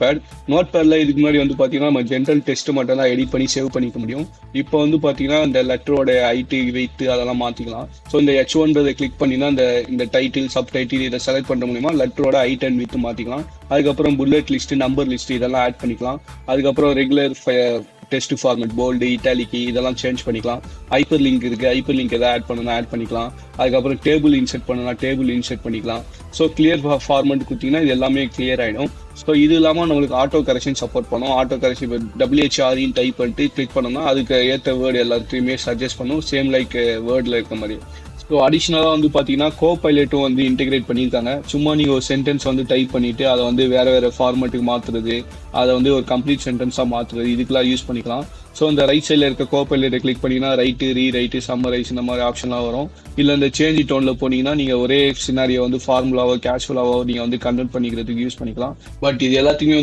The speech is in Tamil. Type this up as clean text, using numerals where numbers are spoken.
பேட். நோட் பேட்ல இதுக்கு முன்னாடி வந்து பார்த்தீங்கன்னா நம்ம ஜென்ரல் டெஸ்ட் மட்டும் தான் எடிட் பண்ணி சேவ் பண்ணிக்க முடியும். இப்போ வந்து பார்த்தீங்கன்னா இந்த லெட்டரோட ஹைட்டு வெயிட் அதெல்லாம் மாற்றிக்கலாம். ஸோ இந்த H1 கிளிக் பண்ணினா இந்த டைட்டில் சப் டைட்டில் இதை செலக்ட் பண்ண மூலியமா லெட்டரோட ஹைட் அண்ட் வித் மாற்றிக்கலாம். அதுக்கப்புறம் புல்லட் லிஸ்ட் நம்பர் லிஸ்ட் இதெல்லாம் ஆட் பண்ணிக்கலாம். அதுக்கப்புறம் ரெகுலர் டெஸ்ட் ஃபார்மேட் போல்டு இட்டாலிக்கு இதெல்லாம் சேஞ்ச் பண்ணிக்கலாம். ஹைப்பர் லிங்க் இருக்கு, ஹைப்பர் லிங்க் எதாவது ஆட் பண்ணணும் ஆட் பண்ணிக்கலாம். அதுக்கப்புறம் டேபிள் இன்செர்ட் பண்ணலாம், டேபிள் இன்செர்ட் பண்ணிக்கலாம். ஸோ கிளியர் ஃபார்மேட் கொடுத்தீங்கன்னா இது எல்லாமே கிளியர் ஆகிடும். ஸோ இது இல்லாமல் நம்மளுக்கு ஆட்டோ கரெக்ஷன் சப்போர்ட் பண்ணும். ஆட்டோ கரெக்ஷன் இப்போ WHRE டைப் பண்ணிட்டு கிளிக் பண்ணோம்னா அதுக்கு ஏற்ற வேர்டு எல்லாத்தையுமே சஜஸ்ட் பண்ணும், சேம் லைக் வேர்டில் இருக்க மாதிரி. ஸோ அடிஷ்னலாக வந்து பார்த்தீங்கன்னா கோபைலட்டும் வந்து இன்டெகிரேட் பண்ணியிருக்காங்க. சும்மா நீங்கள் ஒரு சென்டென்ஸ் வந்து டைப் பண்ணிவிட்டு அதை வந்து வேறு ஃபார்மேட்டுக்கு மாற்றுறது, அதை வந்து ஒரு கம்ப்ளீட் சென்டென்ஸாக மாற்றுறது, இதுக்கெல்லாம் யூஸ் பண்ணிக்கலாம். ஸோ இந்த ரைட் சைடில் இருக்க கோபைலட்டை கிளிக் பண்ணிங்கன்னா ரைட்டு ரீரைட்டு சம்மரைஸ் இந்த மாதிரி ஆப்ஷன்லாம் வரும். இல்லை இந்த சேஞ்ச் டோனில் போனீங்கன்னா நீங்கள் ஒரே சினாரியோ வந்து ஃபார்முலாவோ கேஷுவலாவோ நீங்கள் வந்து கன்வெர்ட் பண்ணிக்கிறதுக்கு யூஸ் பண்ணிக்கலாம். பட் இது எல்லாத்தையுமே